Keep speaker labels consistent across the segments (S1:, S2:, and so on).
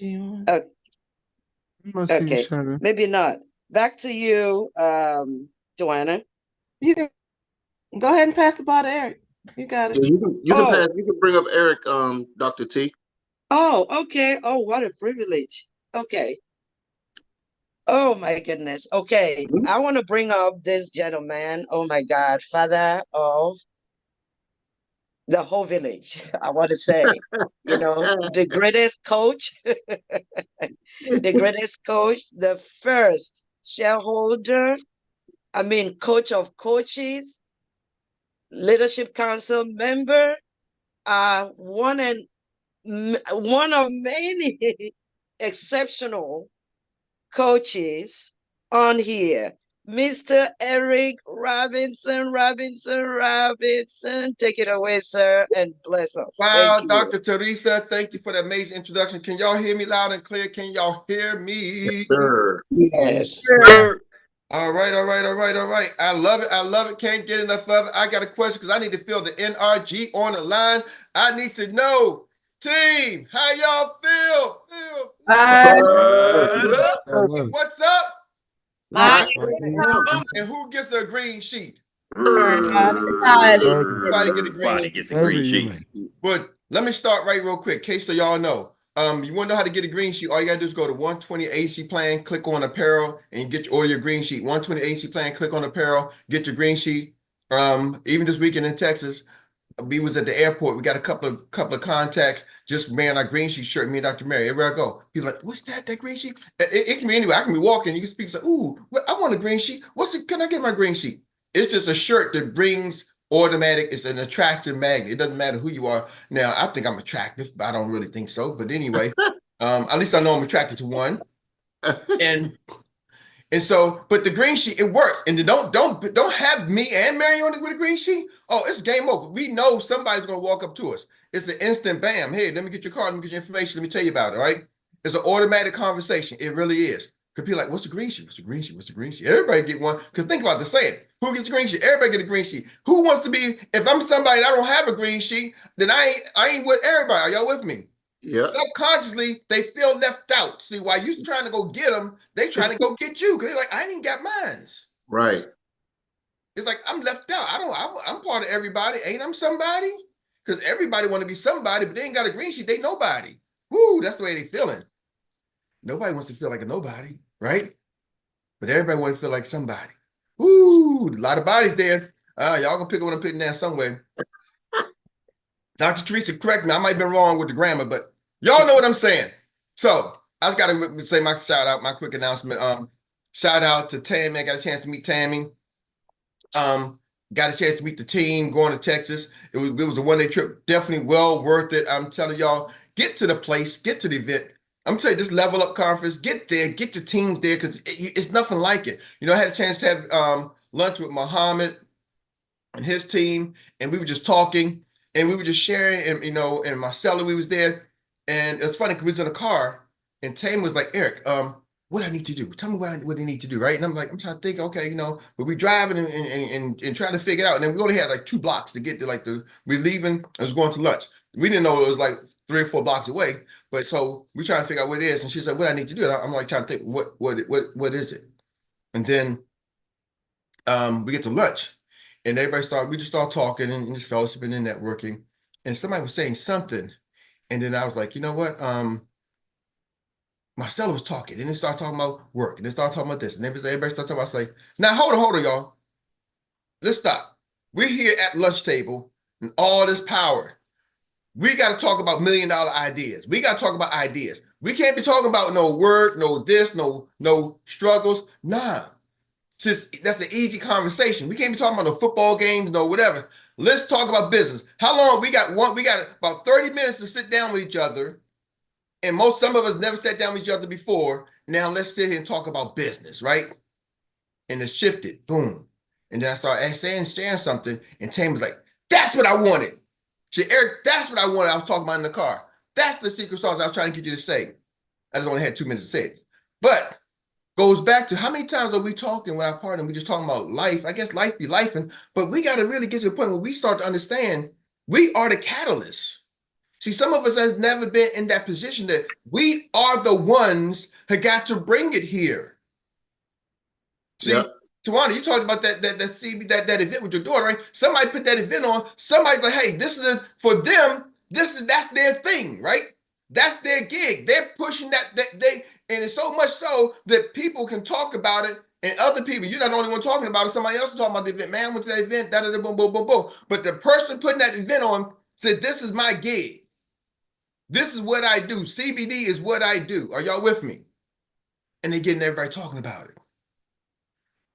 S1: she on?
S2: Uh,
S3: I'm gonna see
S2: okay,
S3: Shannon.
S2: maybe not. Back to you, Joanna.
S1: You can go ahead and pass the ball to Eric. You got it.
S4: Yeah, you can
S2: Oh,
S4: pass. You can bring up Eric, Dr. T.
S2: oh, okay. Oh, what a privilege. Okay. Oh my goodness. Okay.
S4: Mhm.
S2: I want to bring up this gentleman. Oh my God, father of the whole village. I want to say, the greatest coach, the greatest coach, the first shareholder, I mean, coach of coaches, leadership council member, one of many exceptional coaches on here. Mr. Erik Robinson. Take it away, sir, and bless us.
S5: Wow,
S2: Thank you.
S5: Dr. Teresa, thank you for the amazing introduction. Can y'all hear me loud and clear? Can y'all hear me?
S4: Sir.
S2: Yes.
S4: Sir.
S5: All right. I love it. Can't get enough of it. I got a question because I need to feel the NRG on the line. I need to know, team, how y'all feel? What's up?
S3: Like,
S5: And who gets the green sheet? Everybody get a green
S6: Everybody
S5: sheet.
S6: gets a green sheet.
S5: But let me start right real quick, in case so y'all know. You want to know how to get a green sheet? All you gotta do is go to 120 AC plan, click on apparel, and get order your green sheet. 120 AC plan, click on apparel, get your green sheet. Even this weekend in Texas, we was at the airport. We got a couple of contacts. Just wearing our green sheet shirt. Me and Dr. Mary. Everywhere I go, people like, "What's that? That green sheet?" It can be anywhere. I can be walking. You can speak. Say, "Ooh, I want a green sheet. Can I get my green sheet?" It's just a shirt that brings automatic. It's an attractive magnet. It doesn't matter who you are. Now, I think I'm attractive, but I don't really think so. But anyway, at least I know I'm attracted to one. And so, but the green sheet, it works. And then don't have me and Mary on it with a green sheet. Oh, it's game over. We know somebody's gonna walk up to us. It's an instant bam. Hey, let me get your card, let me get your information, let me tell you about it. Right? It's an automatic conversation. It really is. Because people are like, what's the green sheet? What's the green sheet? What's the green sheet? Everybody get one. Because think about the saying. Who gets the green sheet? Everybody get a green sheet. Who wants to be, if I'm somebody that I don't have a green sheet, then I ain't with everybody. Are y'all with me?
S4: Yeah.
S5: Subconsciously, they feel left out. See, while you trying to go get them, they trying to go get you. Because they're like, I ain't got mines.
S4: Right.
S5: It's like, I'm left out. I'm part of everybody. Ain't I'm somebody? Because everybody want to be somebody, but they ain't got a green sheet. They nobody. Woo, that's the way they feeling. Nobody wants to feel like a nobody, right? But everybody want to feel like somebody. Woo, a lot of bodies there. Y'all gonna pick up what I'm putting down somewhere. Dr. Teresa, correct me. I might have been wrong with the grammar, but y'all know what I'm saying. So I just gotta say my shout out, my quick announcement. Shout out to Tammy. I got a chance to meet Tammy. Got a chance to meet the team going to Texas. It was a one-day trip, definitely well worth it. I'm telling y'all, get to the place, get to the event. I'm telling you, this Level Up conference, get there, get your teams there, because it's nothing like it. I had a chance to have lunch with Muhammad and his team, and we were just talking, and we were just sharing, and Marcella, we was there, and it's funny because we was in a car, and Tam was like, Eric, what I need to do? Tell me what I need to do, right? And I'm like, I'm trying to think, okay, but we driving and trying to figure it out, and then we only had like 2 blocks to get to we leaving and was going to lunch. We didn't know it was like 3 or 4 blocks away, but so we trying to figure out what it is, and she's like, what I need to do? And I'm like trying to think, what is it? And then we get to lunch. And we just start talking and just fellowshipping and networking. And somebody was saying something. And then I was like, you know what? Marcella was talking. And they started talking about work. And they started talking about this. And everybody started talking about, I say, now hold on, y'all. Let's stop. We're here at lunch table and all this power. We got to talk about $1 million ideas. We got to talk about ideas. We can't be talking about no work, no this, no struggles. Nah. That's an easy conversation. We can't be talking about no football games, no whatever. Let's talk about business. How long? We got about 30 minutes to sit down with each other. And some of us never sat down with each other before. Now let's sit here and talk about business, right? And it shifted, boom. And then I started sharing something, and Tam was like, that's what I wanted. She said, Eric, that's what I wanted. I was talking about in the car. That's the secret sauce I was trying to get you to say. I just only had 2 minutes to say it. But goes back to how many times are we talking with our partner? We just talking about life. I guess life be life, but we got to really get to the point where we start to understand we are the catalyst. See, some of us has never been in that position that we are the ones who got to bring it here. See,
S4: Yep.
S5: Tawana, you talked about that event with your daughter, right? Somebody put that event on. Somebody's like, hey, this is for them. That's their thing, right? That's their gig. They're pushing that and it's so much so that people can talk about it, and other people, you're not the only one talking about it. Somebody else is talking about the event. Man, I went to that event, da da da boom boom boom boom. But the person putting that event on said, "This is my gig. This is what I do. CBD is what I do." Are y'all with me? And they're getting everybody talking about it.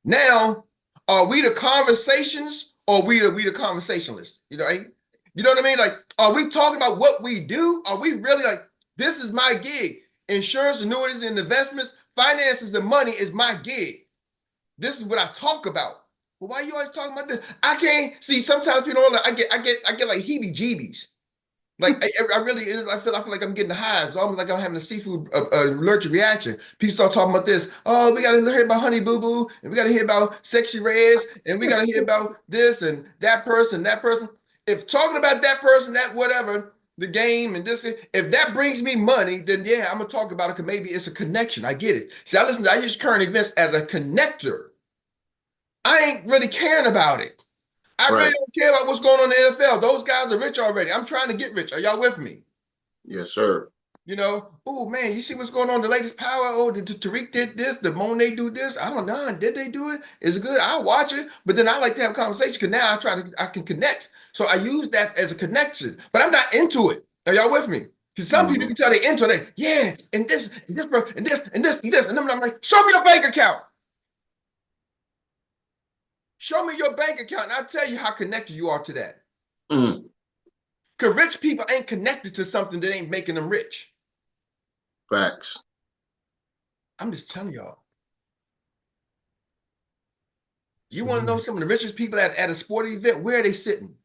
S5: Now, are we the conversations or we the conversationalists? You know, right? You know what I mean? Like, are we talking about what we do? Are we really like, this is my gig? Insurance, annuities, and investments, finances, and money is my gig. This is what I talk about. Well, why are you always talking about this? I can't see. Sometimes people like I get like heebie-jeebies. Like I really, I feel like I'm getting the highs. It's almost like I'm having a seafood allergic reaction. People start talking about this. Oh, we got to hear about Honey Boo Boo, and we got to hear about Sexy Reds, and we got to hear about this and that person, that person. If talking about that person, that whatever, the game and this, if that brings me money, then yeah, I'm gonna talk about it because maybe it's a connection. I get it. See, I use current events as a connector. I ain't really caring about it. I really don't care about what's going on in the NFL. Those guys are rich already. I'm trying to get rich. Are y'all with me?
S4: Yes, sir.
S5: You know, oh man, you see what's going on? The latest power. Oh, the Tariq did this. The Monet do this. I don't know. Did they do it? Is it good? I'll watch it. But then I like to have a conversation because now I can connect. So I use that as a connection. But I'm not into it. Are y'all with me? Because some people you can tell they're into it. Yeah, and this, and this, and this, and this, and this. And then I'm like, show me your bank account. Show me your bank account, and I'll tell you how connected you are to that. Because rich people ain't connected to something that ain't making them rich.
S4: Facts.
S5: I'm just telling y'all. You want to know some of the richest people at a sporting event? Where are they sitting?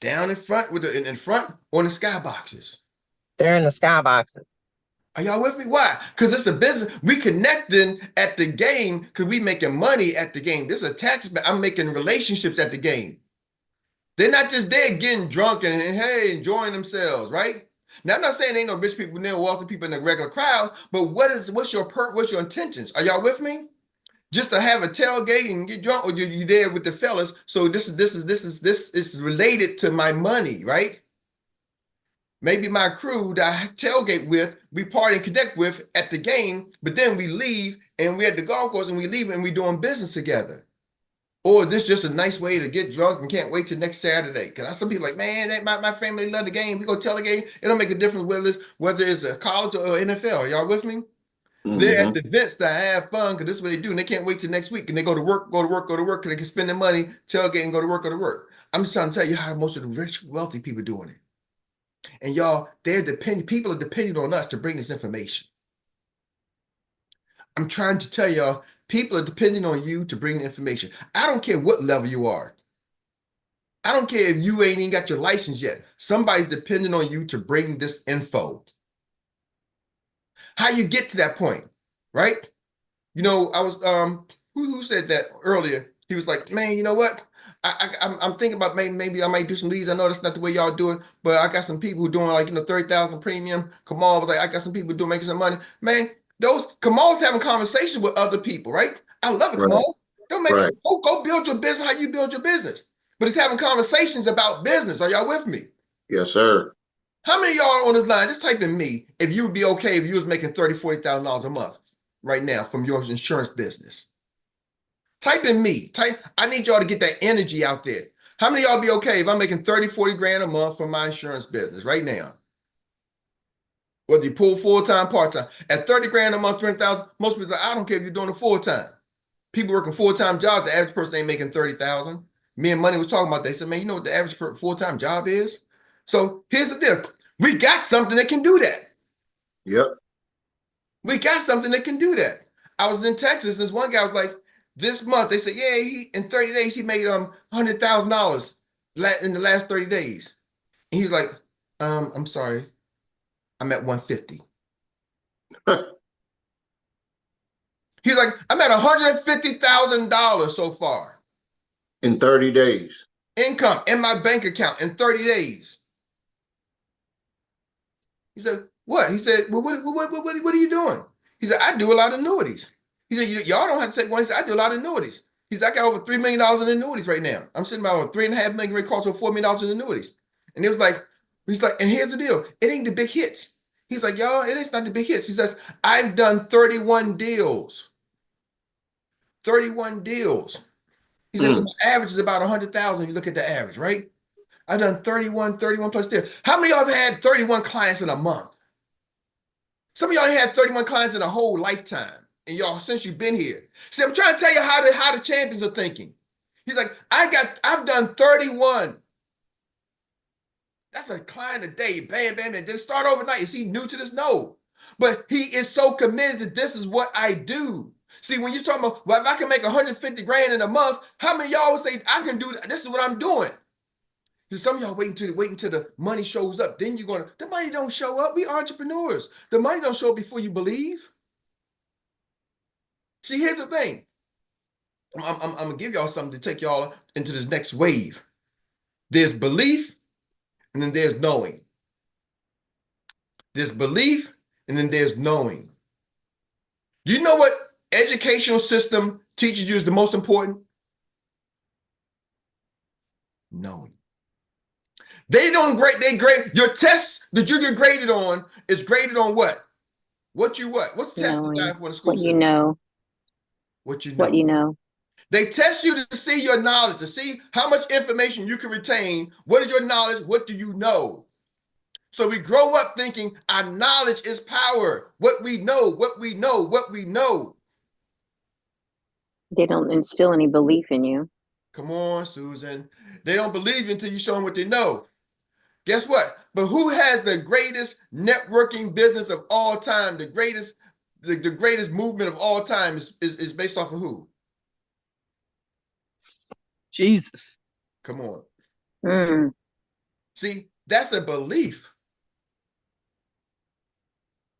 S5: Down in front with in front or in the skyboxes?
S6: They're in the skyboxes.
S5: Are y'all with me? Why? Because it's a business. We connecting at the game because we making money at the game. This is a tax. I'm making relationships at the game. They're not just there getting drunk and hey, enjoying themselves, right? Now, I'm not saying ain't no rich people, no wealthy people in the regular crowd, but what's your intentions? Are y'all with me? Just to have a tailgate and get drunk, or you there with the fellas? So this is related to my money, right? Maybe my crew that I tailgate with, we party and connect with at the game, but then we leave and we're at the golf course and we leave and we doing business together. Or this just a nice way to get drunk and can't wait till next Saturday. Because some people like, man, my family love the game. We go tell the game. It don't make a difference whether it's a college or NFL. Y'all with me? They're at the events to have fun because this is what they do. And they can't wait till next week. And they go to work, because they can spend their money, tailgate and go to work. I'm just trying to tell you how most of the rich, wealthy people doing it. And y'all, people are depending on us to bring this information. I'm trying to tell y'all, people are depending on you to bring the information. I don't care what level you are. I don't care if you ain't even got your license yet. Somebody's depending on you to bring this info. How you get to that point, right? You know, I was who said that earlier? He was like, man, you know what? I'm thinking about maybe I might do some leads. I know that's not the way y'all do it, but I got some people who doing like 30,000 premium. Kamal was like, I got some people doing making some money. Man, Kamal's having conversations with other people, right? I love it, Kamal. Don't make it, go build your business how you build your business. But it's having conversations about business. Are y'all with me?
S4: Yes, sir.
S5: How many of y'all on this line? Just type in me if you would be okay if you was making $30,000, $40,000 a month right now from your insurance business. Type in me. I need y'all to get that energy out there. How many of y'all be okay if I'm making 30, 40 grand a month from my insurance business right now? Whether you pull full-time, part-time. At 30 grand a month, 20,000, most people say, I don't care if you're doing it full-time. People working full-time jobs, the average person ain't making 30,000. Me and Money was talking about that. They said, man, you know what the average full-time job is? So here's the deal. We got something that can do that.
S4: Yep.
S5: We got something that can do that. I was in Texas, and this one guy was like, this month, they said, yeah, in 30 days, he made $100,000 in the last 30 days. And he was like, I'm sorry, I'm at 150. He's like, I'm at $150,000 so far.
S4: In 30 days.
S5: income in my bank account in 30 days. He said, what? He said, well, what are you doing? He said, I do a lot of annuities. He said, y'all don't have to take one. He said, I do a lot of annuities. He said, I got over $3 million in annuities right now. I'm sitting about over $3.5 million rate cost over $4 million in annuities. And it was like, he's like, and here's the deal. It ain't the big hits. He's like, y'all, it is not the big hits. He says, I've done 31 deals. 31 deals. He says, so my average is about 100,000. You look at the average, right? I've done 31 plus deals. How many of y'all have had 31 clients in a month? Some of y'all had 31 clients in a whole lifetime. And y'all, since you've been here. See, I'm trying to tell you how the champions are thinking. He's like, I've done 31. That's a client a day. Bam, bam, bam. Did it start overnight? Is he new to this? No. But he is so committed that this is what I do. See, when you're talking about, well, if I can make 150 grand in a month, how many of y'all would say, I can do that? This is what I'm doing. Because some of y'all wait until the money shows up. Then you're going to, the money don't show up. We entrepreneurs. The money don't show up before you believe. See, here's the thing. I'm going to give y'all something to take y'all into this next wave. There's belief, and then there's knowing. There's belief, and then there's knowing. Do you know what educational system teaches you is the most important? Knowing. They grade your tests that you get graded on is graded on what? What's the test designed for in the school system?
S7: What you know.
S5: What you know.
S7: What you know.
S5: They test you to see your knowledge, to see how much information you can retain. What is your knowledge? What do you know? So we grow up thinking our knowledge is power. What we know, what we know, what we know.
S7: They don't instill any belief in you.
S5: Come on, Susan. They don't believe you until you show them what they know. Guess what? But who has the greatest networking business of all time? The greatest movement of all time is based off of who?
S3: Jesus.
S5: Come on.
S7: Mm.
S5: See, that's a belief.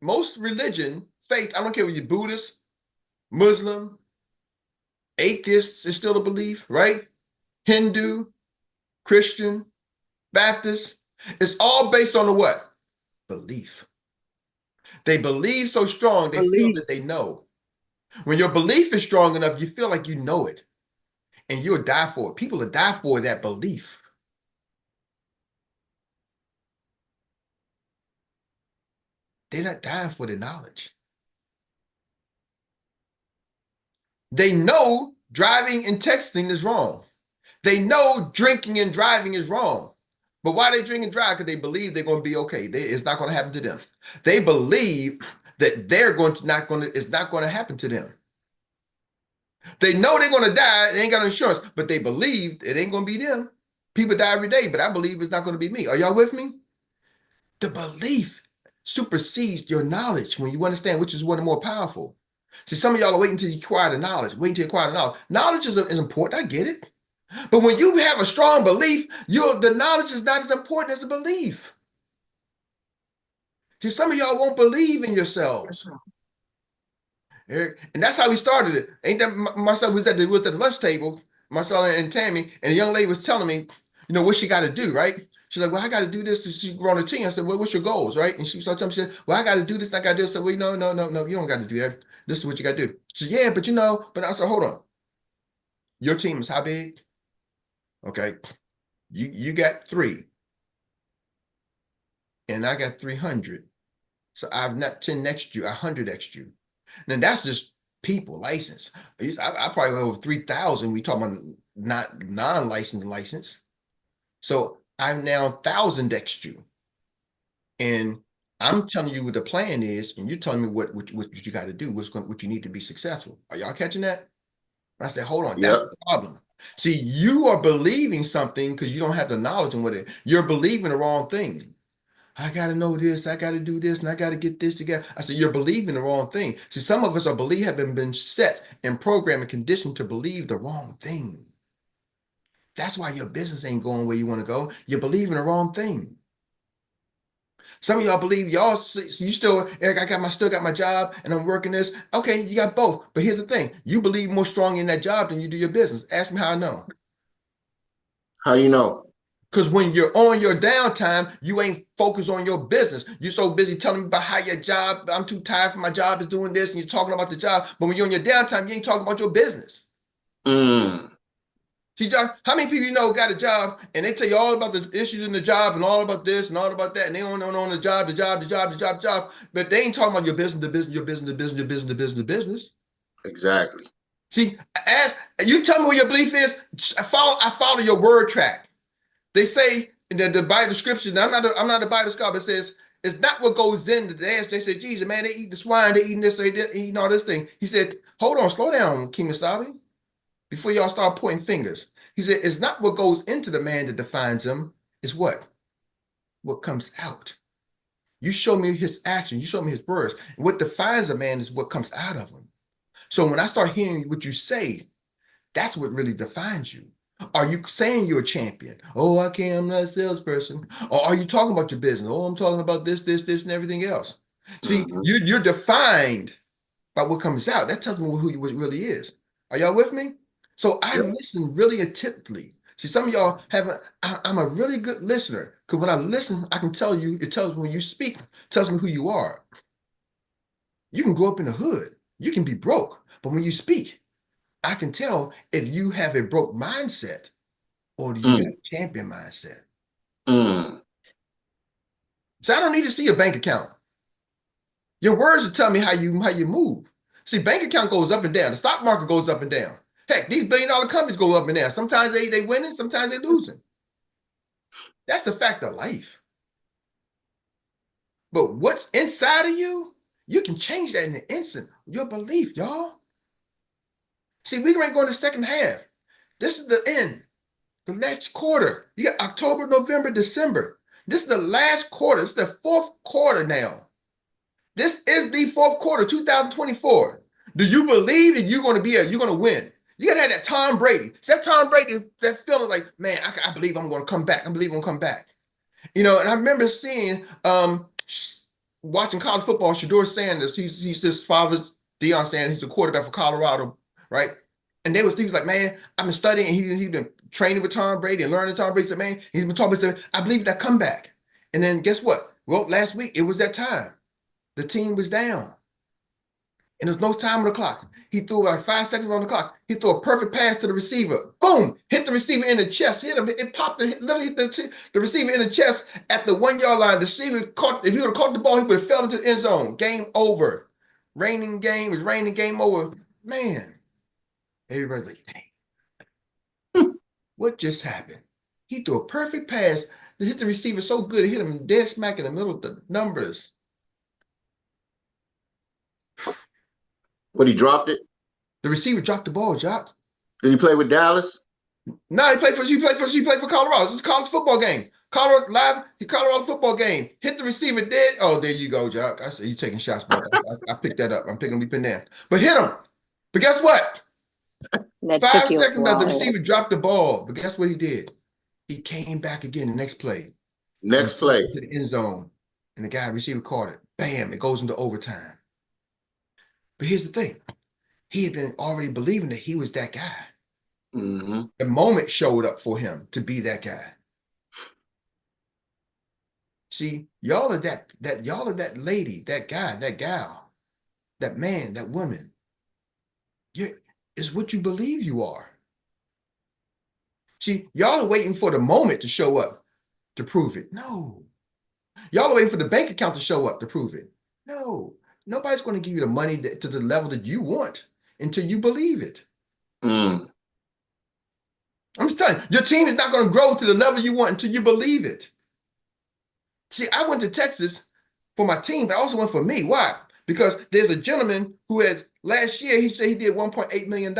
S5: Most religion, faith, I don't care whether you're Buddhist, Muslim, atheists is still a belief, right? Hindu, Christian, Baptist. It's all based on the what? Belief. They believe so strong, they feel that they know. When your belief is strong enough, you feel like you know it. And you'll die for it. People will die for that belief. They're not dying for the knowledge. They know driving and texting is wrong. They know drinking and driving is wrong. But why they drink and drive? Because they believe they're going to be okay. It's not going to happen to them. They believe that it's not going to happen to them. They know they're going to die. They ain't got no insurance, but they believe it ain't going to be them. People die every day, but I believe it's not going to be me. Are y'all with me? The belief supersedes your knowledge when you understand which is one of the more powerful. See, some of y'all are waiting until you acquire the knowledge. Waiting until you acquire the knowledge. Knowledge is important. I get it. But when you have a strong belief, the knowledge is not as important as the belief. See, some of y'all won't believe in yourselves. And that's how we started it. Ain't that Marcel was at the lunch table, Marcel and Tammy, and the young lady was telling me, you know, what she got to do, right? She's like, well, I got to do this. She's grown a team. I said, well, what's your goals, right? And she started telling me, she said, well, I got to do this, and I got to do this. I said, well, no, you don't got to do that. This is what you got to do. She said, yeah, but I said, hold on. Your team is how big? Okay. You got 3. And I got 300. So I've not 10 next you, 100 next you. Then that's just people license. I probably have over 3,000. We talk about not non-licensed license. So I'm now 1,000 extra. And I'm telling you what the plan is, and you're telling me what you got to do, what you need to be successful. Are y'all catching that? I said, hold on, that's the problem. See, you are believing something because you don't have the knowledge in what it. You're believing the wrong thing. I got to know this, I got to do this, and I got to get this together. I said, you're believing the wrong thing. See, some of us have been set and programmed and conditioned to believe the wrong thing. That's why your business ain't going where you want to go. You're believing the wrong thing. Some of y'all believe you still, Eric, I still got my job and I'm working this. Okay, you got both. But here's the thing. You believe more strongly in that job than you do your business. Ask me how I know.
S4: How you know?
S5: Because when you're on your downtime, you ain't focused on your business. You're so busy telling me about how your job, I'm too tired for my job is doing this, and you're talking about the job. But when you're on your downtime, you ain't talking about your business.
S4: Mm.
S5: See, John, how many people you know got a job and they tell you all about the issues in the job and all about this and all about that, and they don't know on the job, but they ain't talking about your business, the business, your business, the business, your business, the business, the business.
S4: Exactly.
S5: See, as you tell me what your belief is, I follow your word track. They say in the Bible scripture, now I'm not a Bible scholar, but it says it's not what goes into the ass. They said, Jesus, man, they eat the swine, they eating this, they eating all this thing. He said, hold on, slow down, King Masabi, before y'all start pointing fingers. He said, it's not what goes into the man that defines him, it's what? What comes out. You show me his action, you show me his words. And what defines a man is what comes out of him. So when I start hearing what you say, that's what really defines you. Are you saying you're a champion? Oh, I can't, I'm not a salesperson. Or are you talking about your business? Oh, I'm talking about this, and everything else. See, you're defined by what comes out. That tells me who you really is. Are y'all with me? So I listen really attentively. See, some of y'all haven't, I'm a really good listener. Because when I listen, I can tell you, it tells me when you speak, it tells me who you are. You can grow up in the hood. You can be broke. But when you speak, I can tell if you have a broke mindset or do you got a champion mindset. So I don't need to see your bank account. Your words will tell me how you move. See, bank account goes up and down. The stock market goes up and down. Heck, these billion-dollar companies go up and down. Sometimes they winning, sometimes they losing. That's the fact of life. But what's inside of you, you can change that in an instant. Your belief, y'all. See, we ain't going to the second half. This is the end. The next quarter. You got October, November, December. This is the last quarter. It's the fourth quarter now. This is the fourth quarter, 2024. Do you believe that you're going to win? You got to have that Tom Brady. It's that Tom Brady, that feeling like, man, I believe I'm going to come back. I believe I'm going to come back. You know, and I remember seeing, watching college football, Shador Sanders, he's his father's Deion Sanders, he's the quarterback for Colorado, right? And he was like, man, I've been studying, and he's been training with Tom Brady and learning Tom Brady. He said, man, he's been talking about, I believe that comeback. And then guess what? Well, last week, it was that time. The team was down. And there was no time on the clock. He threw like 5 seconds on the clock. He threw a perfect pass to the receiver. Boom! Hit the receiver in the chest. Hit him. It popped. Literally hit the receiver in the chest at the 1 yard line. The receiver caught. If he would have caught the ball, he would have fell into the end zone. Game over. Raining game. It's raining. Game over. Man, everybody's like, dang, what just happened? He threw a perfect pass. It hit the receiver so good. It hit him dead smack in the middle of the numbers.
S4: What, he dropped it?
S5: The receiver dropped the ball, Jock.
S4: Did he play with Dallas?
S5: No, he played for Colorado. This is a college football game. Colorado football game. Hit the receiver dead. Oh, there you go, Jock. I said you taking shots, but I picked that up. I'm picking that. But hit him. But guess what?
S7: That
S5: 5
S7: took you a
S5: seconds after the
S7: while.
S5: receiver dropped the ball. But guess what he did? He came back again the next play.
S4: Next play.
S5: To the end zone. And the receiver caught it. Bam, it goes into overtime. But here's the thing. He had been already believing that he was that guy. The moment showed up for him to be that guy. See, y'all are that lady, that guy, that gal, that man, that woman. It's what you believe you are. See, y'all are waiting for the moment to show up to prove it. No. Y'all are waiting for the bank account to show up to prove it. No. Nobody's going to give you the money to the level that you want until you believe it. I'm just telling you, your team is not going to grow to the level you want until you believe it. See, I went to Texas for my team, but I also went for me. Why? Because there's a gentleman who had last year, he said he did $1.8 million.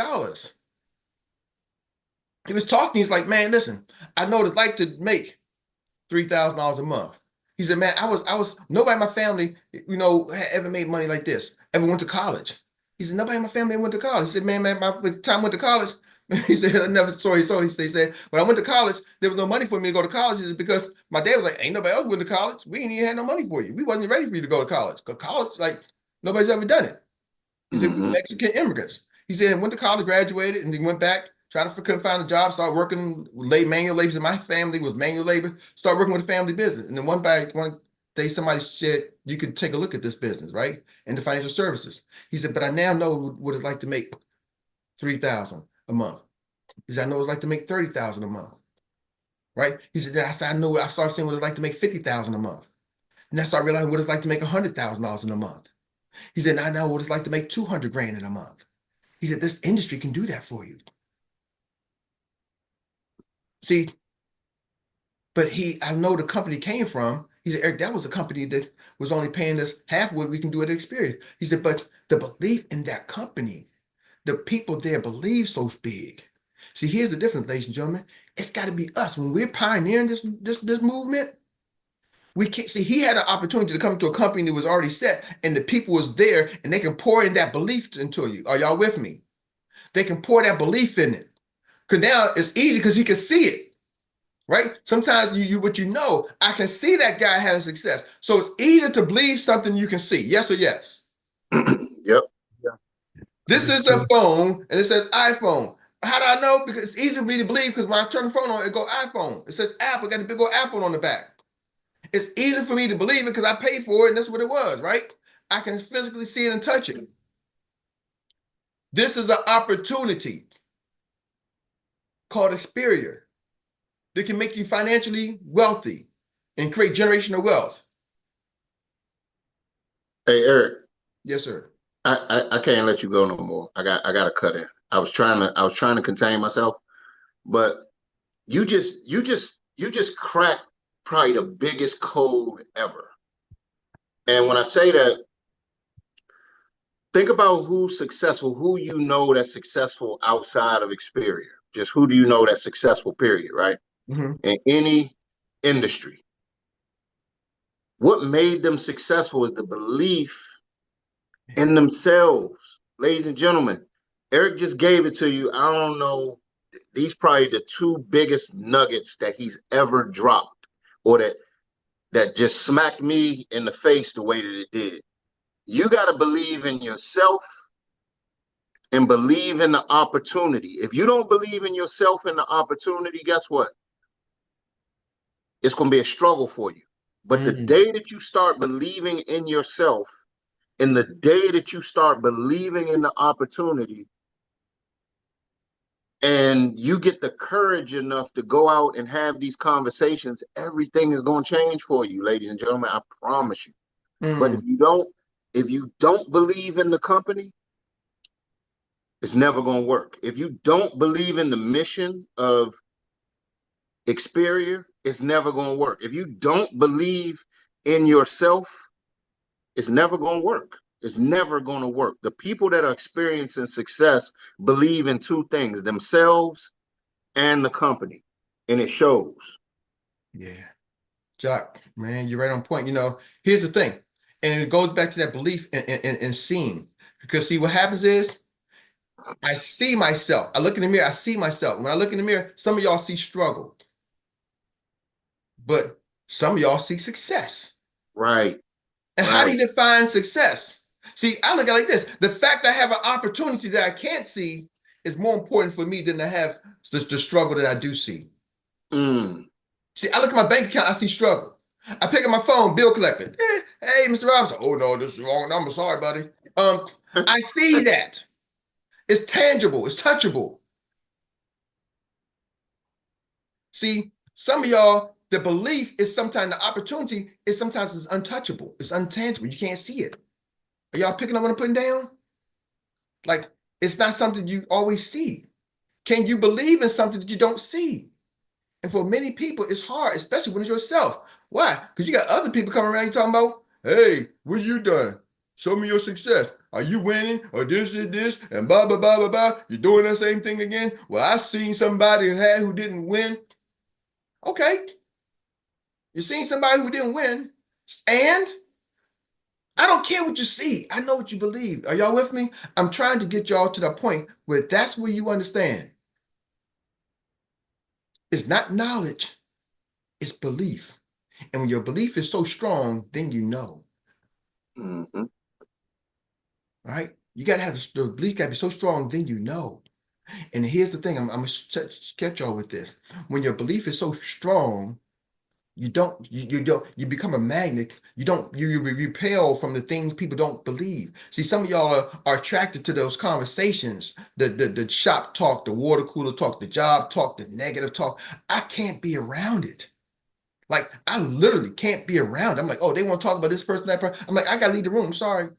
S5: He was talking, he's like, man, listen, I know what it's like to make $3,000 a month. He said, man, I was nobody in my family, ever made money like this, ever went to college. He said, nobody in my family ever went to college. He said, man, my time I went to college, he said, I never, sorry, he said, when I went to college, there was no money for me to go to college. He said, because my dad was like, ain't nobody else went to college. We ain't even had no money for you. We wasn't ready for you to go to college. Because college, like, nobody's ever done it. He said, Mexican immigrants. He said, went to college, graduated, and then went back couldn't find a job, started working manual labor. My family was manual labor, started working with a family business. And then one day somebody said, you could take a look at this business, right? In the financial services. He said, but I now know what it's like to make $3,000 a month. He said, I know what it's like to make $30,000 a month. Right? He said, I started seeing what it's like to make $50,000 a month. And I started realizing what it's like to make $100,000 in a month. He said, I know what it's like to make 200 grand in a month. He said, this industry can do that for you. See, but I know the company came from, he said, Erik, that was a company that was only paying us half what we can do at Experience. He said, but the belief in that company, the people there believe so big. See, here's the difference, ladies and gentlemen. It's got to be us. When we're pioneering this movement, we can't see he had an opportunity to come to a company that was already set and the people was there and they can pour in that belief into you. Are y'all with me? They can pour that belief in it. Because now it's easy because he can see it, right? Sometimes I can see that guy having success. So it's easier to believe something you can see. Yes or yes?
S4: Yep.
S5: This is a phone and it says iPhone. How do I know? Because it's easy for me to believe because when I turn the phone on, it goes iPhone. It says Apple, got a big old apple on the back. It's easy for me to believe it because I paid for it and that's what it was, right? I can physically see it and touch it. This is an opportunity called Experior that can make you financially wealthy and create generational wealth.
S4: Hey, Erik.
S5: Yes, sir.
S4: I can't let you go no more. I got to cut in. I was trying to contain myself, but you just cracked probably the biggest code ever. And when I say that, think about who's successful, who you know that's successful outside of Experior. Just who do you know that's successful, period, right?
S5: Mm-hmm.
S4: In any industry. What made them successful is the belief in themselves. Ladies and gentlemen, Erik just gave it to you. I don't know. These probably the two biggest nuggets that he's ever dropped, or that just smacked me in the face the way that it did. You got to believe in yourself and believe in the opportunity. If you don't believe in yourself and the opportunity, guess what? It's going to be a struggle for you. But the day that you start believing in yourself and the day that you start believing in the opportunity and you get the courage enough to go out and have these conversations, everything is going to change for you, ladies and gentlemen. I promise you. But if you don't believe in the company, it's never going to work. If you don't believe in the mission of Experior, it's never going to work. If you don't believe in yourself, it's never going to work. It's never going to work. The people that are experiencing success believe in two things, themselves and the company, and it shows.
S5: Yeah. Jock, man, you're right on point. Here's the thing, and it goes back to that belief in seeing. Because see, what happens is I see myself. I look in the mirror, I see myself. When I look in the mirror, some of y'all see struggle, but some of y'all see success.
S4: Right.
S5: And how do you define success? See, I look at it like this. The fact that I have an opportunity that I can't see is more important for me than to have the struggle that I do see. See, I look at my bank account, I see struggle. I pick up my phone, bill collector. Hey, Mr. Robinson. Oh, no, this is the wrong number. Sorry, buddy. I see that. It's tangible. It's touchable. See, some of y'all, the belief is sometimes the opportunity is sometimes it's untouchable. It's untangible. You can't see it. Are y'all picking up what I'm putting down? Like, it's not something you always see. Can you believe in something that you don't see? And for many people, it's hard, especially when it's yourself. Why? Because you got other people coming around you talking about, hey, what you done? Show me your success. Are you winning? Or this, and blah, blah, blah, blah, blah. You're doing the same thing again? Well, I seen somebody who didn't win. Okay. You seen somebody who didn't win. And I don't care what you see. I know what you believe. Are y'all with me? I'm trying to get y'all to the point where that's where you understand. It's not knowledge. It's belief. And when your belief is so strong, then you know. Right? You got to have the belief got to be so strong, then you know. And here's the thing, I'm gonna catch y'all with this. When your belief is so strong, you become a magnet. You repel from the things people don't believe. See, some of y'all are attracted to those conversations, the shop talk, the water cooler talk, the job talk, the negative talk. I can't be around it. Like, I literally can't be around. I'm like, oh, they want to talk about this person, that person. I'm like, I gotta leave the room. I'm sorry.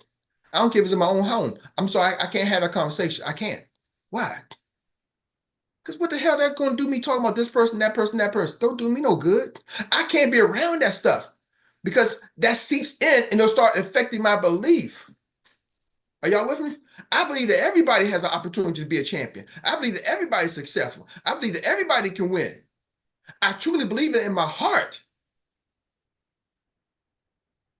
S5: I don't care if it's in my own home. I'm sorry, I can't have that conversation. I can't. Why? Because what the hell they're going to do me talking about this person, that person, that person? Don't do me no good. I can't be around that stuff because that seeps in and it'll start affecting my belief. Are y'all with me? I believe that everybody has an opportunity to be a champion. I believe that everybody's successful. I believe that everybody can win. I truly believe it in my heart.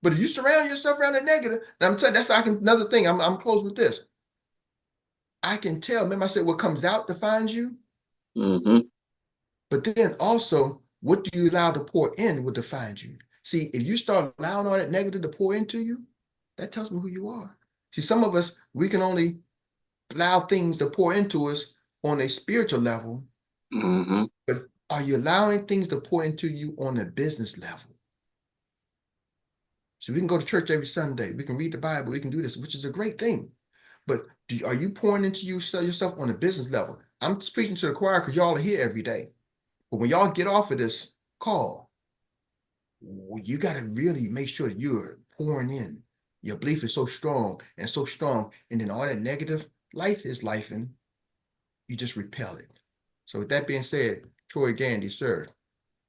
S5: But if you surround yourself around the negative, and I'm telling you, that's another thing. I'm close with this. I can tell. Remember, I said what comes out defines you.
S4: Mm-hmm.
S5: But then also, what do you allow to pour in will define you. See, if you start allowing all that negative to pour into you, that tells me who you are. See, some of us, we can only allow things to pour into us on a spiritual level,
S4: Mm-hmm.
S5: but are you allowing things to pour into you on a business level? So we can go to church every Sunday, we can read the Bible, we can do this, which is a great thing. But are you pouring into yourself on a business level? I'm speaking to the choir because y'all are here every day. But when y'all get off of this call, you got to really make sure that you're pouring in. Your belief is so strong, and then all that negative, life is life, and you just repel it. So with that being said, Troy Gandy, sir,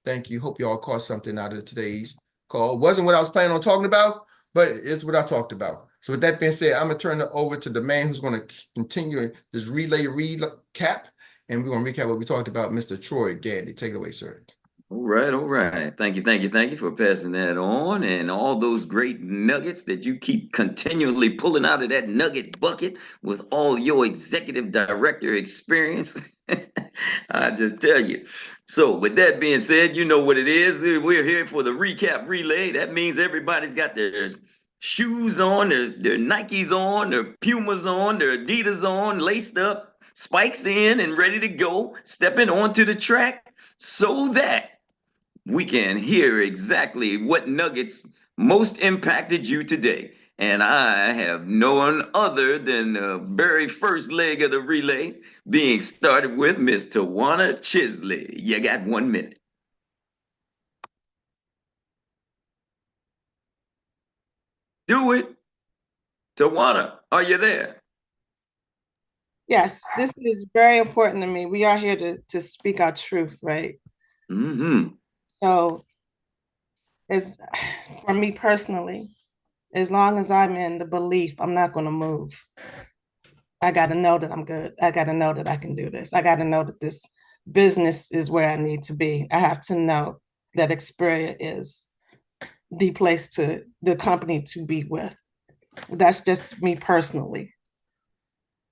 S5: thank you. Hope y'all caught something out of today's call. It wasn't what I was planning on talking about, but it's what I talked about. So with that being said, I'm going to turn it over to the man who's going to continue this relay recap, and we're going to recap what we talked about, Mr. Troy Gandy. Take it away, sir.
S8: All right, all right. Thank you for passing that on, and all those great nuggets that you keep continually pulling out of that nugget bucket with all your executive director experience. I just tell you. So, with that being said, you know what it is. We're here for the recap relay. That means everybody's got their shoes on, their Nikes on, their Pumas on, their Adidas on, laced up, spikes in, and ready to go, stepping onto the track so that we can hear exactly what nuggets most impacted you today. And I have no one other than the very first leg of the relay being started with Miss Tawana Chisley. You got 1 minute. Do it. Tawana, are you there?
S1: Yes, this is very important to me. We are here to speak our truth, right?
S8: Mm-hmm.
S1: So as for me personally, as long as I'm in the belief, I'm not going to move. I got to know that I'm good. I got to know that I can do this. I got to know that this business is where I need to be. I have to know that Xperia is the place to, the company to be with. That's just me personally.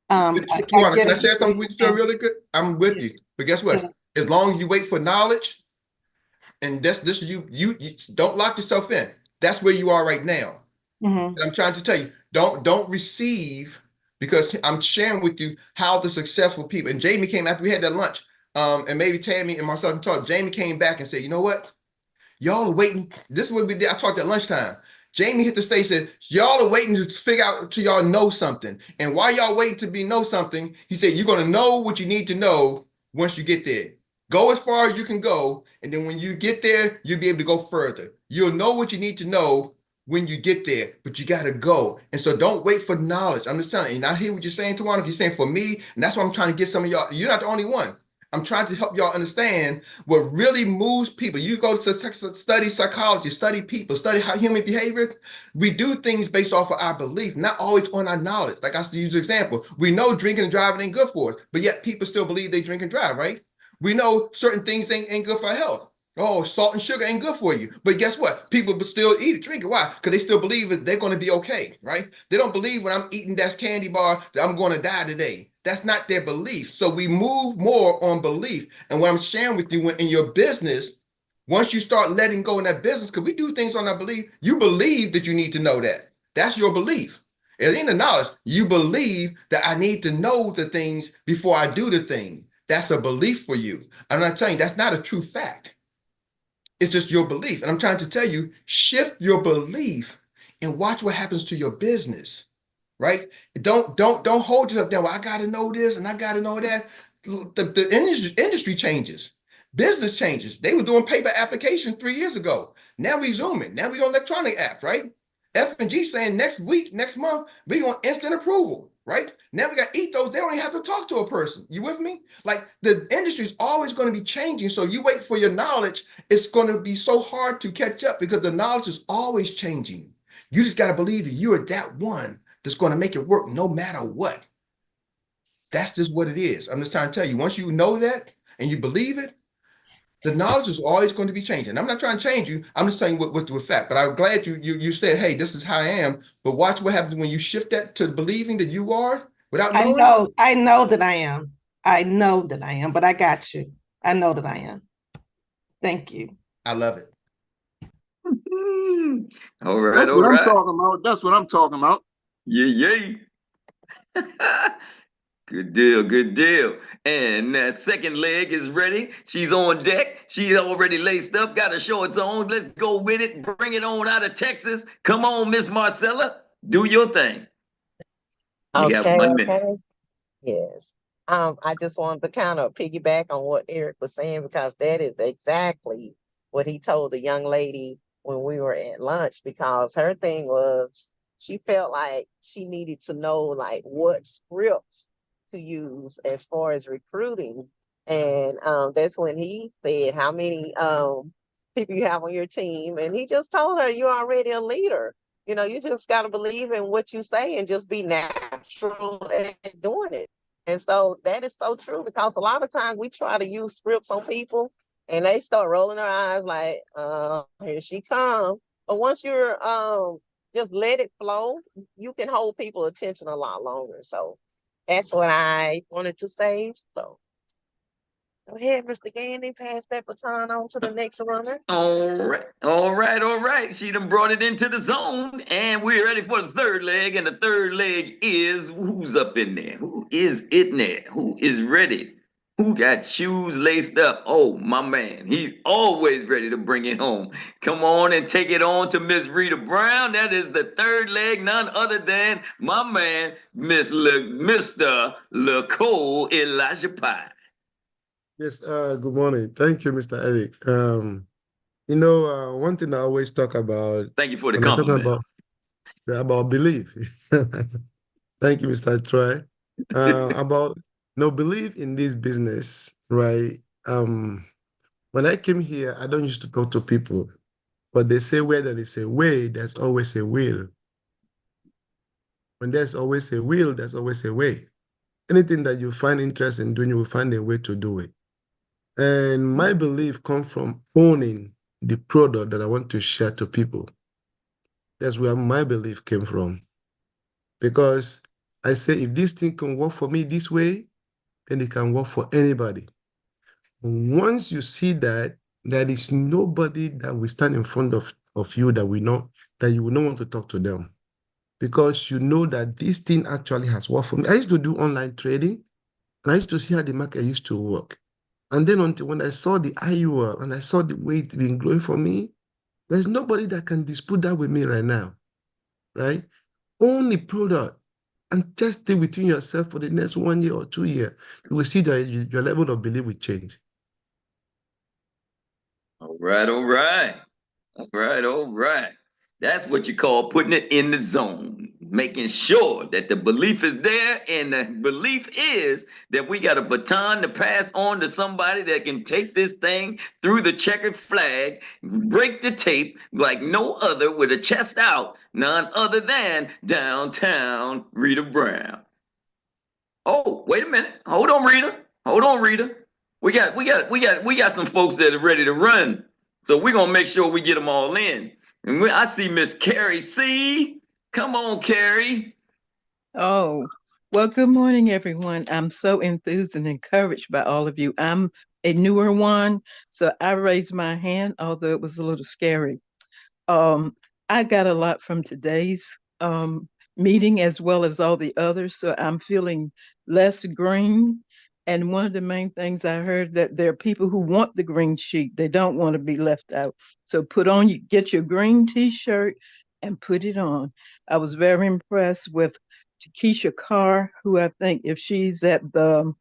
S5: Can I share something with you really good? I'm with you. But guess what? As long as you wait for knowledge, and this you don't lock yourself in. That's where you are right now. And I'm trying to tell you, don't receive, because I'm sharing with you how the successful people, and Jamie came after we had that lunch, and maybe Tammy and myself and talk. Jamie came back and said, you know what? Y'all are waiting. This is what we did. I talked at lunchtime. Jamie hit the stage, said, y'all are waiting to figure out till y'all know something. And while y'all waiting to know something, he said, you're going to know what you need to know once you get there. Go as far as you can go. And then when you get there, you'll be able to go further. You'll know what you need to know when you get there, but you got to go. And so don't wait for knowledge. I'm just telling you, and I hear what you're saying, Tawana. You're saying for me, and that's why I'm trying to get some of y'all. You're not the only one. I'm trying to help y'all understand what really moves people. You go to study psychology, study people, study how human behavior. We do things based off of our belief, not always on our knowledge. Like I use an example. We know drinking and driving ain't good for us, but yet people still believe they drink and drive, right? We know certain things ain't good for our health. Oh, salt and sugar ain't good for you. But guess what? People still eat it, drink it. Why? Because they still believe that they're going to be okay, right? They don't believe when I'm eating that candy bar that I'm going to die today. That's not their belief. So we move more on belief. And what I'm sharing with you, when in your business, once you start letting go in that business, because we do things on our belief, you believe that you need to know that. That's your belief. It ain't a knowledge. You believe that I need to know the things before I do the thing. That's a belief for you. I'm not telling you that's not a true fact. It's just your belief. And I'm trying to tell you, shift your belief and watch what happens to your business. Right? Don't hold yourself down. Well, I gotta know this and I gotta know that. The industry changes, business changes. They were doing paper applications 3 years ago. Now we zooming. Now we doing electronic apps, right? F&G saying next week, next month, we doing instant approval, right? Now we got ethos. They don't even have to talk to a person. You with me? Like the industry is always going to be changing. So you wait for your knowledge. It's going to be so hard to catch up because the knowledge is always changing. You just got to believe that you are that one that's going to make it work no matter what. That's just what it is. I'm just trying to tell you, once you know that and you believe it, the knowledge is always going to be changing. I'm not trying to change you. I'm just telling you what's the fact. But I'm glad you said, hey, this is how I am. But watch what happens when you shift that to believing that you are without
S1: I
S5: knowing.
S1: know that I am. I know that I am, but I got you. I know that I am. Thank you.
S5: I love it.
S8: All right,
S4: That's
S8: all
S4: what I'm
S8: right.
S4: talking about. That's what I'm talking about.
S8: Yeah. Good deal, good deal. And that second leg is ready. She's on deck. She's already laced up, got her shorts on. Let's go with it. Bring it on out of Texas. Come on, Miss Marcella. Do your thing. You got
S6: Okay,
S8: 1 minute.
S6: okay. Yes. I just wanted to kind of piggyback on what Eric was saying because that is exactly what he told the young lady when we were at lunch because her thing was she felt like she needed to know like what scripts to use as far as recruiting. And that's when he said how many people you have on your team. And he just told her you're already a leader. You know, you just got to believe in what you say and just be natural at doing it. And so that is so true because a lot of times we try to use scripts on people and they start rolling their eyes like, here she comes. But once you're just let it flow, you can hold people attention a lot longer. So that's what I wanted to say. So go ahead, Mr. Gandy, pass that baton on to the next runner.
S8: All right. She done brought it into the zone, and we're ready for the third leg. And the third leg is who's up in there? Who is in there? Who is ready? Who got shoes laced up? Oh, my man. He's always ready to bring it home. Come on and take it on to Miss Rita Brown. That is the third leg, none other than my man, Mr. LaCole Elijah Pye.
S3: Yes, good morning. Thank you, Mr. Eric. One thing I always talk about
S8: Thank you for the
S3: when I'm talking
S8: compliment.
S3: about belief. Thank you, Mr. Troy. About no belief in this business, right? When I came here, I don't used to talk to people, but they say where there is a way, there's always a will. When there's always a will, there's always a way. Anything that you find interest in doing, you will find a way to do it. And my belief comes from owning the product that I want to share to people. That's where my belief came from. Because I say, if this thing can work for me this way, then it can work for anybody. Once you see that, there is nobody that will stand in front of you that you will not want to talk to them. Because you know that this thing actually has worked for me. I used to do online trading, and I used to see how the market used to work. And then until when I saw the IUL and I saw the way it's been growing for me, there's nobody that can dispute that with me right now, right? Own the product and test it within yourself for the next 1 year or 2 years. You will see that your level of belief will change.
S8: All right. That's what you call putting it in the zone, making sure that the belief is there. And the belief is that we got a baton to pass on to somebody that can take this thing through the checkered flag, break the tape like no other with a chest out, none other than downtown Rita Brown. Oh, wait a minute. Hold on, Rita. We got some folks that are ready to run. So we're gonna make sure we get them all in. And I see Miss Carrie C. Come on, Carrie.
S9: Oh, well, good morning, everyone. I'm so enthused and encouraged by all of you. I'm a newer one, so I raised my hand, although it was a little scary. I got a lot from today's meeting as well as all the others. So I'm feeling less green. And one of the main things I heard that there are people who want the green sheet. They don't want to be left out. So get your green t-shirt and put it on. I was very impressed with Takesha Carr, who I think if she's at the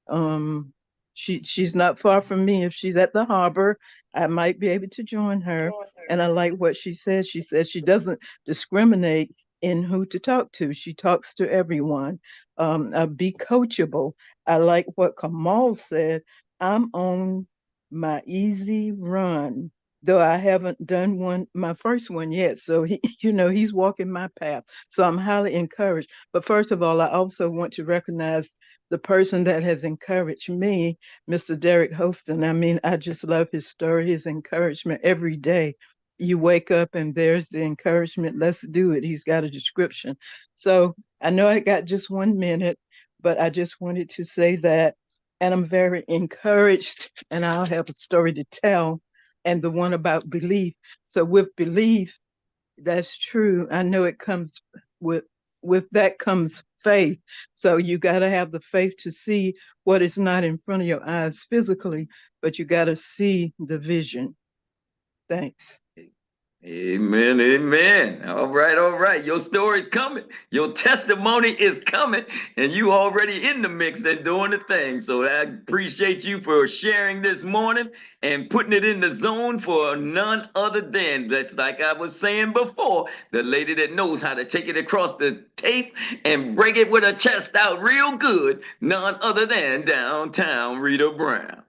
S9: um, she's not far from me. If she's at the harbor, I might be able to join her. And I like what she said. She said she doesn't discriminate in who to talk to. She talks to everyone. Be coachable. I like what Kamal said. I'm on my easy run, though I haven't done my first one yet. So he's walking my path. So I'm highly encouraged. But first of all, I also want to recognize the person that has encouraged me, Mr. Derek Hostin. I mean, I just love his story, his encouragement every day. You wake up and there's the encouragement. Let's do it. He's got a description. So I know I got just 1 minute, but I just wanted to say that. And I'm very encouraged, and I'll have a story to tell. And the one about belief. So with belief, that's true. I know it comes with that comes faith. So you got to have the faith to see what is not in front of your eyes physically, but you got to see the vision. Thanks.
S8: Amen, amen. All right, all right. Your story's coming. Your testimony is coming, and you already in the mix and doing the thing. So I appreciate you for sharing this morning and putting it in the zone for none other than, that's like I was saying before, the lady that knows how to take it across the tape and break it with her chest out real good, none other than downtown Rita Brown.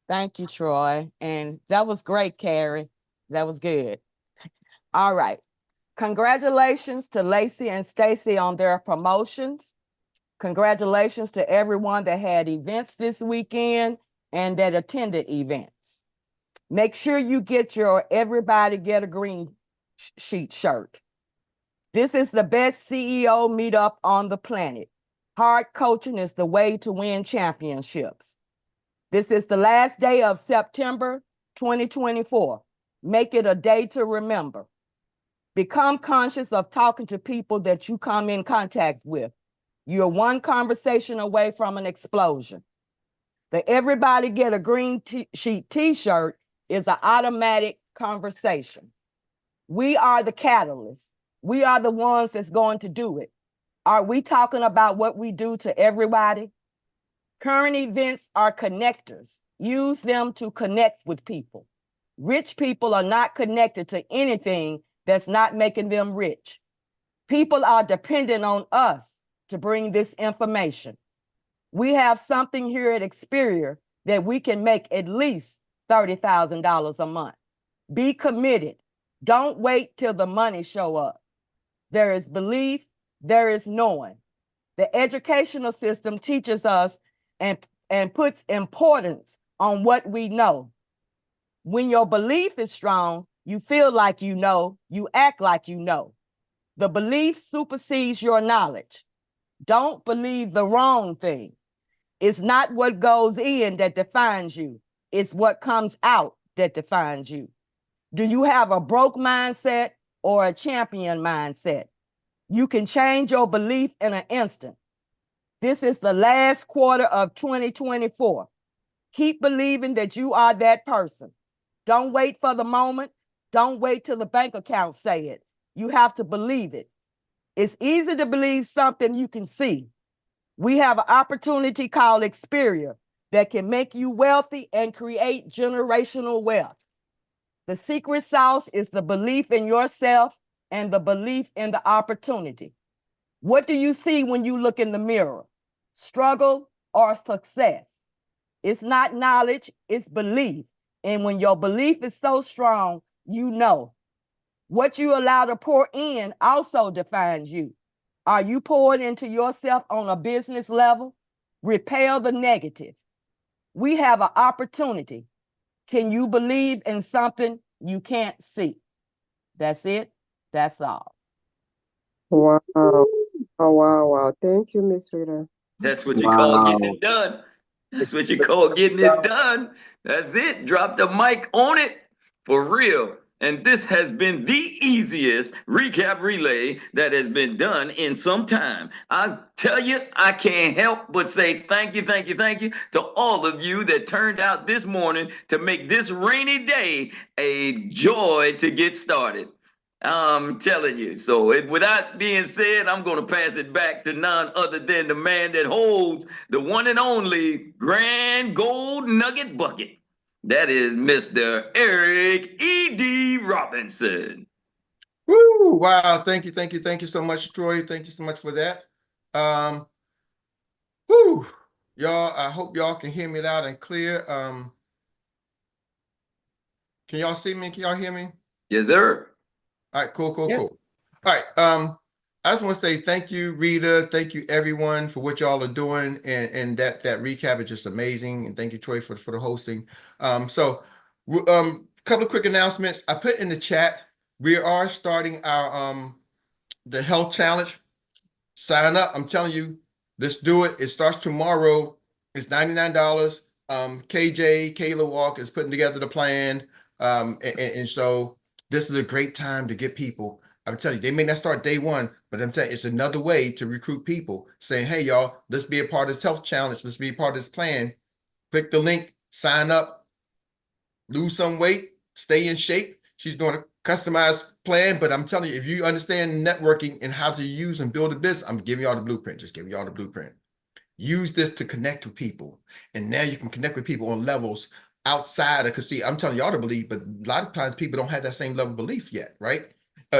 S10: Thank you, Troy. And that was great, Carrie. That was good. All right. Congratulations to Lacey and Stacy on their promotions. Congratulations to everyone that had events this weekend and that attended events. Make sure you get your Everybody Get a Green Sheet shirt. This is the best CEO meetup on the planet. Hard coaching is the way to win championships. This is the last day of September 2024. Make it a day to remember. Become conscious of talking to people that you come in contact with. You're one conversation away from an explosion. The Everybody Get a Green Sheet t-shirt is an automatic conversation. We are the catalyst. We are the ones that's going to do it. Are we talking about what we do to everybody? Current events are connectors. Use them to connect with people. Rich people are not connected to anything that's not making them rich. People are dependent on us to bring this information. We have something here at Experior that we can make at least $30,000 a month. Be committed. Don't wait till the money show up. There is belief, there is knowing. The educational system teaches us and puts importance on what we know. When your belief is strong, you feel like you know, you act like you know. The belief supersedes your knowledge. Don't believe the wrong thing. It's not what goes in that defines you. It's what comes out that defines you. Do you have a broke mindset or a champion mindset? You can change your belief in an instant. This is the last quarter of 2024. Keep believing that you are that person. Don't wait for the moment. Don't wait till the bank account say it. You have to believe it. It's easy to believe something you can see. We have an opportunity called Experior that can make you wealthy and create generational wealth. The secret sauce is the belief in yourself and the belief in the opportunity. What do you see when you look in the mirror? Struggle or success? It's not knowledge, it's belief. And when your belief is so strong, you know. What you allow to pour in also defines you. Are you pouring into yourself on a business level? Repel the negative. We have an opportunity. Can you believe in something you can't see? That's it. That's all.
S11: Wow. Oh, wow, wow. Thank you, Miss Rita.
S8: That's what you call getting it done. That's what you call getting it done. That's it. Drop the mic on it for real. And this has been the easiest recap relay that has been done in some time. I tell you, I can't help but say thank you, thank you, thank you to all of you that turned out this morning to make this rainy day a joy to get started. I'm telling you. So, with that being said, I'm going to pass it back to none other than the man that holds the one and only grand gold nugget bucket. That is Mr. Erik E.D. Robinson.
S5: Woo! Wow! Thank you, thank you, thank you so much, Troy. Thank you so much for that. Whoo! Y'all, I hope y'all can hear me loud and clear. Can y'all see me? Can y'all hear me?
S8: Yes, sir.
S5: All right, cool, cool,
S1: Yep.
S5: cool. All right. I just want to say thank you, Rita. Thank you, everyone, for what y'all are doing, and that recap is just amazing. And thank you, Troy, for the hosting. Couple of quick announcements. I put in the chat. We are starting our the health challenge. Sign up. I'm telling you, let's do it. It starts tomorrow. It's $99. KJ Kayla Walk is putting together the plan. And so this is a great time to get people. I'm telling you, they may not start day one, but I'm telling you, it's another way to recruit people saying, hey, y'all, let's be a part of this health challenge. Let's be a part of this plan. Click the link, sign up, lose some weight, stay in shape. She's doing a customized plan, but I'm telling you, if you understand networking and how to use and build a business, I'm giving y'all the blueprint. Just giving y'all the blueprint. Use this to connect with people. And now you can connect with people on levels outside of, because see, I'm telling y'all to believe, but a lot of times people don't have that same level of belief yet, right?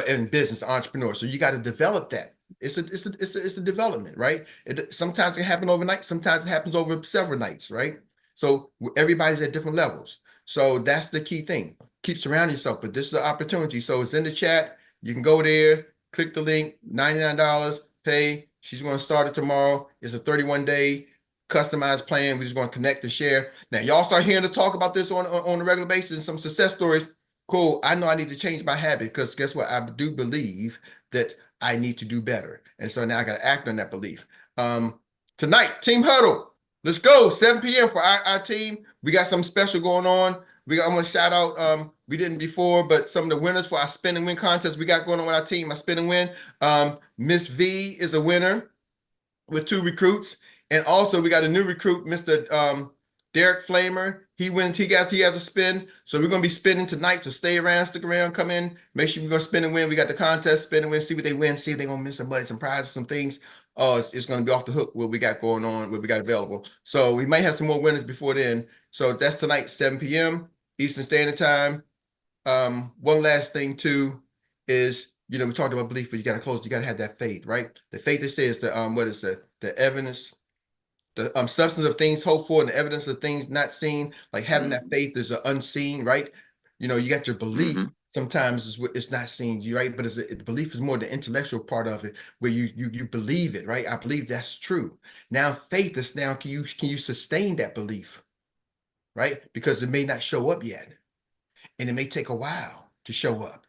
S5: In business, entrepreneur. So you got to develop that. It's a development, right? Sometimes it happens overnight. Sometimes it happens over several nights, right? So everybody's at different levels. So that's the key thing. Keep surrounding yourself, but this is an opportunity. So it's in the chat. You can go there, click the link, $99, pay. She's going to start it tomorrow. It's a 31-day customized plan. We're just going to connect and share. Now, y'all start hearing us talk about this on a regular basis and some success stories. Cool. I know I need to change my habit because guess what? I do believe that I need to do better. And so now I got to act on that belief. Tonight, Team Huddle. Let's go. 7 p.m. for our team. We got something special going on. I'm going to shout out, we didn't before, but some of the winners for our spin and win contest we got going on with our team, my spin and win. Miss V is a winner with 2 recruits. And also we got a new recruit, Mr. Derek Flamer. He has a spin. So we're going to be spinning tonight. So stay around, stick around, come in. Make sure we're going to spin and win. We got the contest, spin and win, see what they win, see if they're going to miss some money, some prizes, some things. Oh, it's going to be off the hook what we got going on, what we got available. So we might have some more winners before then. So that's tonight, 7 p.m. Eastern Standard Time. One last thing too is, we talked about belief, but you got to close. You got to have that faith, right? The faith that says the evidence, the substance of things hoped for, and the evidence of things not seen. Like having that faith is unseen, right? You got your belief. Sometimes it's not seen, right? But belief is more the intellectual part of it, where you believe it, right? I believe that's true. Now faith is can you sustain that belief, right? Because it may not show up yet, and it may take a while to show up.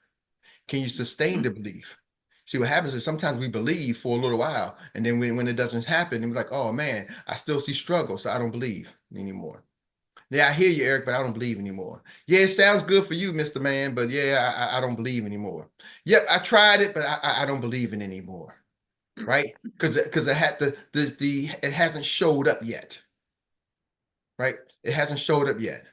S5: Can you sustain the belief? See, what happens is sometimes we believe for a little while, and then when it doesn't happen, we're like, oh man, I still see struggle, so I don't believe anymore. Yeah, I hear you, Erik, but I don't believe anymore. Yeah, it sounds good for you, Mr. Man, but yeah, I don't believe anymore. Yep, I tried it, but I don't believe it anymore, right? Because it hasn't showed up yet, right? It hasn't showed up yet.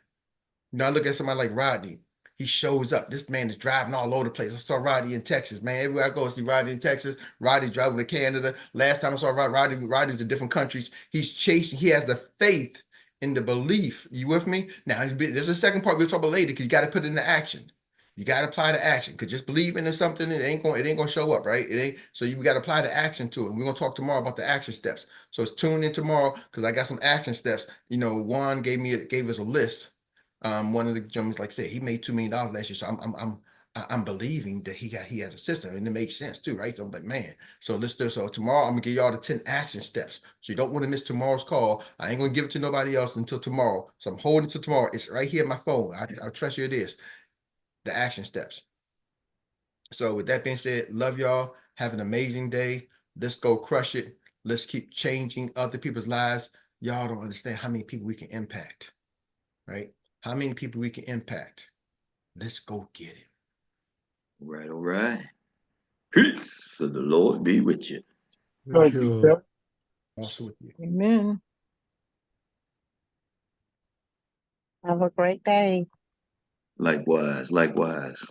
S5: I look at somebody like Rodney. He shows up. This man is driving all over the place. I saw Rodney in Texas, man. Everywhere I go, I see Rodney in Texas. Rodney driving to Canada. Last time I saw Rodney's in different countries. He's chasing. He has the faith and the belief. You with me? Now, there's a second part we'll talk about later because you got to put it into action. You got to apply the action because just believing in something, it ain't going to show up, right? It ain't. So you got to apply the action to it. We're going to talk tomorrow about the action steps. So it's tuned in tomorrow because I got some action steps. Juan gave us a list. One of the gentlemen, like I said, he made $2 million last year. So I'm believing that he has a system, and it makes sense too, right? So I'm like, man. So let's do. So tomorrow I'm gonna give y'all the 10 action steps. So you don't want to miss tomorrow's call. I ain't gonna give it to nobody else until tomorrow. So I'm holding it to tomorrow. It's right here on my phone. I trust you. It is the action steps. So with that being said, love y'all. Have an amazing day. Let's go crush it. Let's keep changing other people's lives. Y'all don't understand how many people we can impact, right? How many people we can impact. Let's go get it.
S8: All right. Peace of the Lord be with you.
S3: Thank you.
S4: sir.
S3: Also with you.
S9: Amen.
S6: Have a great day.
S8: Likewise, likewise.